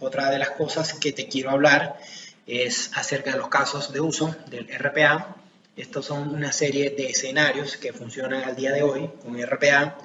otra de las cosas que te quiero hablar es acerca de los casos de uso del RPA. Estos son una serie de escenarios que funcionan al día de hoy con RPA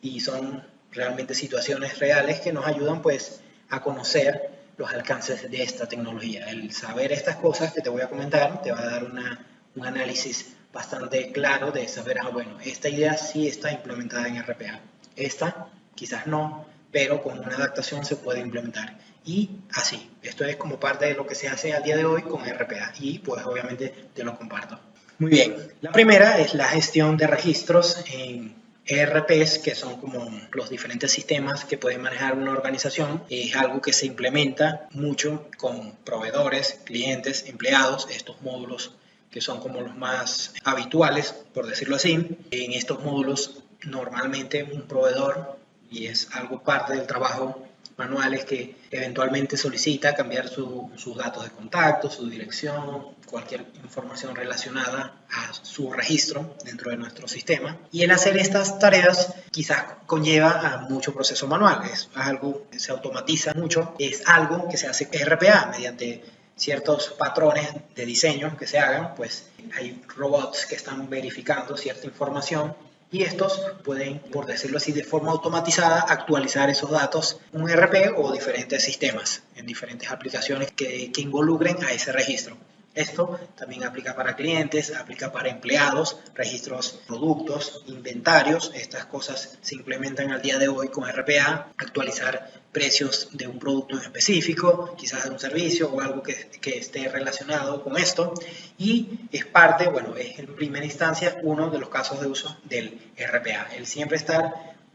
y son realmente situaciones reales que nos ayudan pues a conocer los alcances de esta tecnología. El saber estas cosas que te voy a comentar te va a dar un análisis bastante claro de saber, bueno, esta idea sí está implementada en RPA, esta quizás no, pero con una adaptación se puede implementar. Y así, esto es como parte de lo que se hace al día de hoy con RPA y pues obviamente te lo comparto. Muy bien, la primera es la gestión de registros en ERPs, que son como los diferentes sistemas que puede manejar una organización. Es algo que se implementa mucho con proveedores, clientes, empleados, estos módulos que son como los más habituales, por decirlo así. En estos módulos normalmente un proveedor, y es algo parte del trabajo manual, es que eventualmente solicita cambiar sus datos de contacto, su dirección, cualquier información relacionada a su registro dentro de nuestro sistema. Y el hacer estas tareas quizás conlleva a mucho proceso manual. Es algo que se automatiza mucho, es algo que se hace RPA mediante ciertos patrones de diseño que se hagan, pues hay robots que están verificando cierta información y estos pueden, por decirlo así, de forma automatizada actualizar esos datos en un ERP o diferentes sistemas, en diferentes aplicaciones que involucren a ese registro. Esto también aplica para clientes, aplica para empleados, registros, productos, inventarios. Estas cosas se implementan al día de hoy con RPA, actualizar precios de un producto en específico, quizás de un servicio o algo que esté relacionado con esto. Y es parte, bueno, es en primera instancia uno de los casos de uso del RPA. El siempre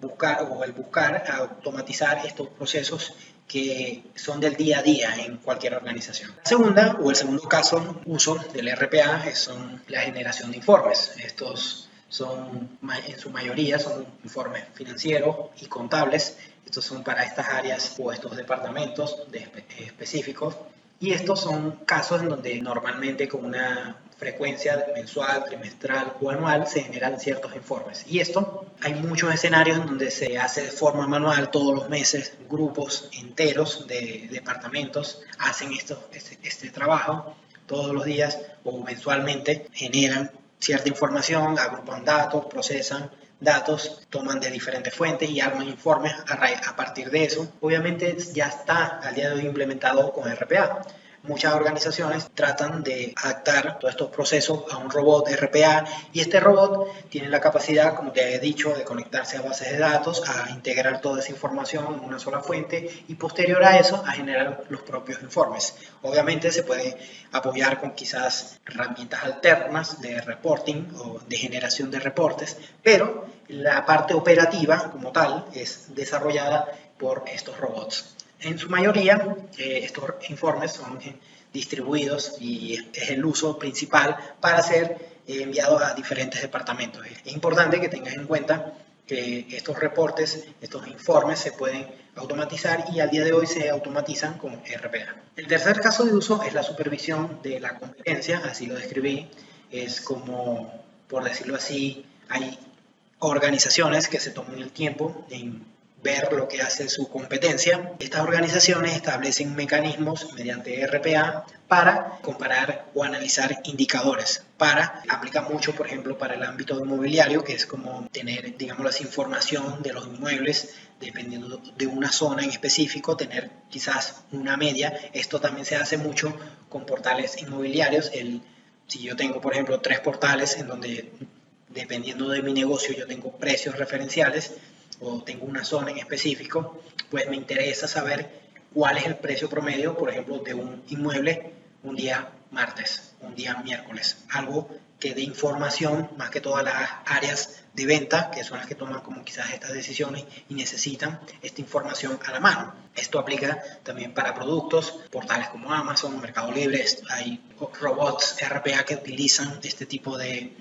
buscar automatizar estos procesos que son del día a día en cualquier organización. La segunda o el segundo caso uso del RPA son la generación de informes. Estos son, en su mayoría, son informes financieros y contables. Estos son para estas áreas o estos departamentos específicos. Y estos son casos en donde normalmente con una frecuencia mensual, trimestral o anual se generan ciertos informes. Y esto hay muchos escenarios en donde se hace de forma manual todos los meses. Grupos enteros de departamentos hacen este trabajo todos los días o mensualmente, generan cierta información, agrupan datos, procesan datos, toman de diferentes fuentes y arman informes a partir de eso. Obviamente ya está al día de hoy implementado con RPA. Muchas organizaciones tratan de adaptar todos estos procesos a un robot RPA y este robot tiene la capacidad, como te he dicho, de conectarse a bases de datos, a integrar toda esa información en una sola fuente y posterior a eso a generar los propios informes. Obviamente se puede apoyar con quizás herramientas alternas de reporting o de generación de reportes, pero la parte operativa como tal es desarrollada por estos robots. En su mayoría, estos informes son distribuidos y es el uso principal para ser enviados a diferentes departamentos. Es importante que tengas en cuenta que estos reportes, estos informes se pueden automatizar y al día de hoy se automatizan con RPA. El tercer caso de uso es la supervisión de la competencia, así lo describí. Es como, por decirlo así, hay organizaciones que se toman el tiempo en ver lo que hace su competencia. Estas organizaciones establecen mecanismos mediante RPA para comparar o analizar indicadores. Aplica mucho, por ejemplo, para el ámbito inmobiliario, que es como tener, digamos, la información de los inmuebles, dependiendo de una zona en específico, tener quizás una media. Esto también se hace mucho con portales inmobiliarios. Si yo tengo, por ejemplo, 3 portales en donde, dependiendo de mi negocio, yo tengo precios referenciales, o tengo una zona en específico, pues me interesa saber cuál es el precio promedio, por ejemplo, de un inmueble un día martes, un día miércoles. Algo que dé información más que todas las áreas de venta, que son las que toman como quizás estas decisiones y necesitan esta información a la mano. Esto aplica también para productos, portales como Amazon, Mercado Libre. Hay robots RPA que utilizan este tipo de,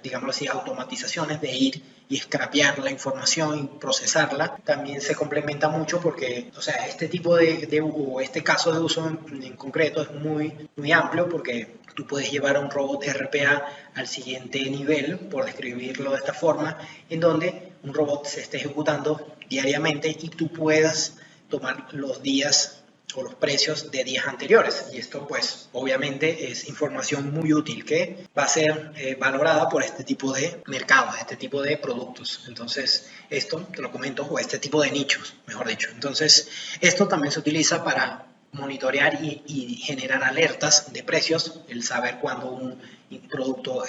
digámoslo así, automatizaciones de ir y scrapear la información y procesarla. También se complementa mucho porque, o sea, este tipo este caso de uso en concreto es muy amplio porque tú puedes llevar a un robot RPA al siguiente nivel, por describirlo de esta forma, en donde un robot se esté ejecutando diariamente y tú puedas tomar los días o los precios de días anteriores. Y esto pues obviamente es información muy útil que va a ser valorada por este tipo de mercados, este tipo de productos. Entonces esto te lo comento, o este tipo de nichos, mejor dicho. Entonces esto también se utiliza para monitorear y generar alertas de precios, el saber cuándo un producto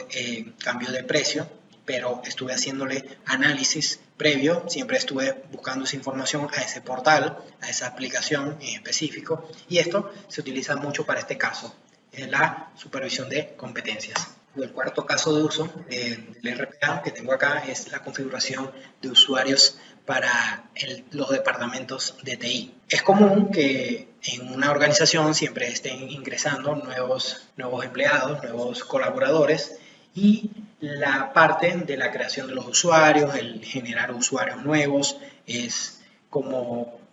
cambió de precio, pero estuve haciéndole análisis previo, siempre estuve buscando esa información a ese portal, a esa aplicación en específico, y esto se utiliza mucho para este caso, en la supervisión de competencias. El cuarto caso de uso del RPA que tengo acá es la configuración de usuarios para los departamentos de TI. Es común que en una organización siempre estén ingresando nuevos empleados, nuevos colaboradores, y la parte de la creación de los usuarios, el generar usuarios nuevos, es como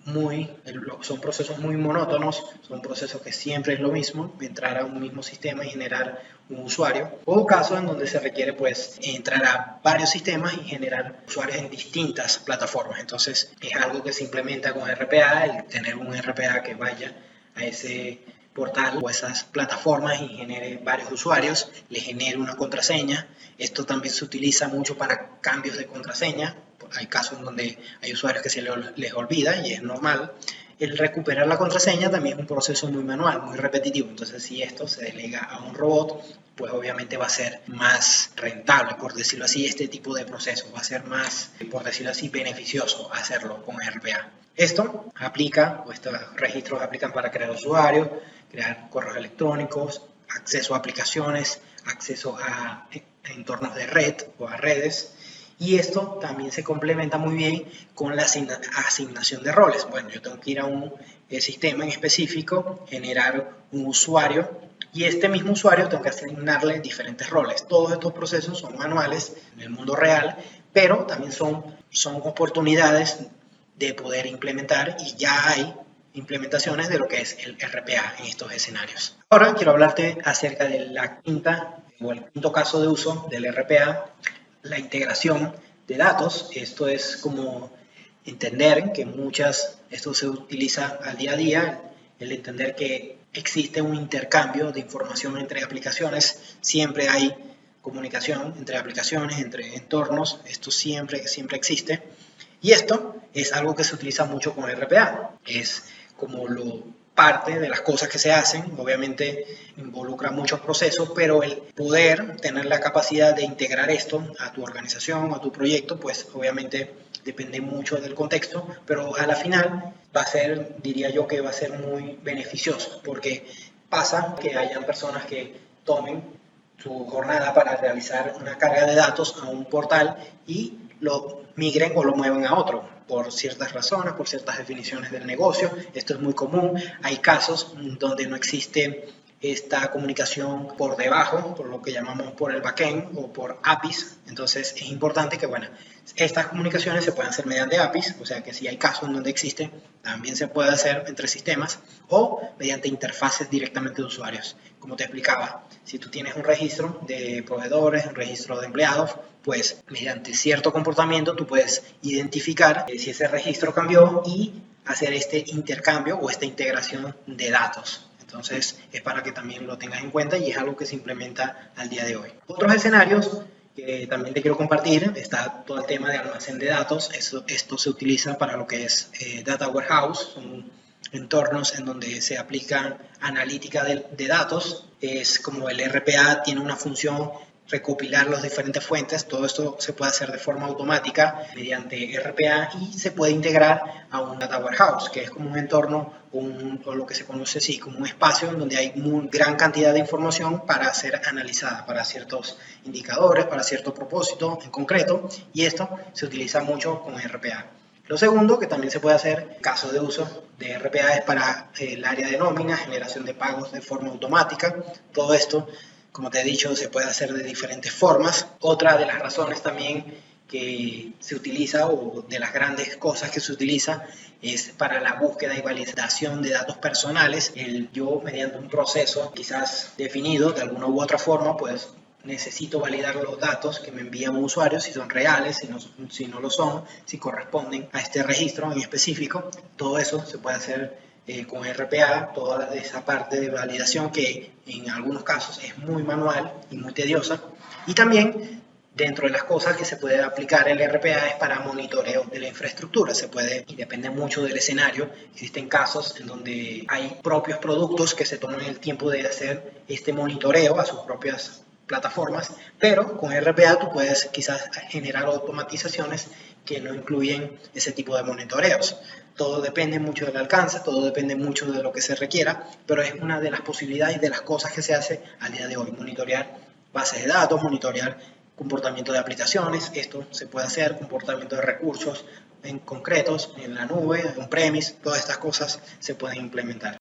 son procesos muy monótonos, son procesos que siempre es lo mismo, entrar a un mismo sistema y generar un usuario, o casos en donde se requiere pues entrar a varios sistemas y generar usuarios en distintas plataformas. Entonces es algo que se implementa con RPA, el tener un RPA que vaya a ese portal o esas plataformas y genere varios usuarios, le genere una contraseña. Esto también se utiliza mucho para cambios de contraseña. Hay casos en donde hay usuarios que se les olvida y es normal. El recuperar la contraseña también es un proceso muy manual, muy repetitivo. Entonces, si esto se delega a un robot, pues obviamente va a ser más rentable, por decirlo así, este tipo de procesos. Va a ser más, por decirlo así, beneficioso hacerlo con RPA. Esto aplica, o estos registros aplican para crear usuarios, crear correos electrónicos, acceso a aplicaciones, acceso a entornos de red o a redes. Y esto también se complementa muy bien con la asignación de roles. Bueno, yo tengo que ir a un sistema en específico, generar un usuario, y este mismo usuario tengo que asignarle diferentes roles. Todos estos procesos son manuales en el mundo real, pero también son oportunidades de poder implementar, y ya hay implementaciones de lo que es el RPA en estos escenarios. Ahora quiero hablarte acerca de el quinto caso de uso del RPA, la integración de datos. Esto es como entender que esto se utiliza al día a día, el entender que existe un intercambio de información entre aplicaciones, siempre hay comunicación entre aplicaciones, entre entornos, esto siempre existe. Y esto es algo que se utiliza mucho con RPA, es como parte de las cosas que se hacen. Obviamente involucra muchos procesos, pero el poder tener la capacidad de integrar esto a tu organización, a tu proyecto, pues obviamente depende mucho del contexto, pero a la final va a ser, diría yo, que va a ser muy beneficioso, porque pasa que hayan personas que tomen su jornada para realizar una carga de datos a un portal y lo migren o lo muevan a otro por ciertas razones, por ciertas definiciones del negocio. Esto es muy común. Hay casos donde no existe esta comunicación por debajo, por lo que llamamos por el backend o por APIs. Entonces es importante que, bueno, estas comunicaciones se puedan hacer mediante APIs, o sea que si hay casos en donde existe, también se puede hacer entre sistemas o mediante interfaces directamente de usuarios. Como te explicaba, si tú tienes un registro de proveedores, un registro de empleados, pues mediante cierto comportamiento tú puedes identificar si ese registro cambió y hacer este intercambio o esta integración de datos. Entonces es para que también lo tengas en cuenta y es algo que se implementa al día de hoy. Otros escenarios que también te quiero compartir, está todo el tema de almacén de datos. Esto se utiliza para lo que es Data Warehouse, son entornos en donde se aplica analítica de datos. Es como el RPA tiene una función recopilar las diferentes fuentes. Todo esto se puede hacer de forma automática mediante RPA y se puede integrar a un Data Warehouse, que es como un entorno o lo que se conoce así como un espacio en donde hay muy gran cantidad de información para ser analizada para ciertos indicadores, para cierto propósito en concreto, y esto se utiliza mucho con RPA. Lo segundo que también se puede hacer, caso de uso de RPA, es para el área de nómina, generación de pagos de forma automática. Todo esto, como te he dicho, se puede hacer de diferentes formas. Otra de las razones también que se utiliza, o de las grandes cosas que se utiliza, es para la búsqueda y validación de datos personales. Yo, mediante un proceso quizás definido de alguna u otra forma, pues necesito validar los datos que me envía un usuario, si son reales, si no lo son, si corresponden a este registro en específico. Todo eso se puede hacer con RPA, toda esa parte de validación que en algunos casos es muy manual y muy tediosa. Y también dentro de las cosas que se puede aplicar el RPA es para monitoreo de la infraestructura. Se puede, y depende mucho del escenario, existen casos en donde hay propios productos que se toman el tiempo de hacer este monitoreo a sus propias plataformas, pero con RPA tú puedes quizás generar automatizaciones que no incluyen ese tipo de monitoreos. Todo depende mucho del alcance, todo depende mucho de lo que se requiera, pero es una de las posibilidades, de las cosas que se hace al día de hoy, monitorear bases de datos, monitorear comportamiento de aplicaciones. Esto se puede hacer, comportamiento de recursos en concretos, en la nube, en on-premise, todas estas cosas se pueden implementar.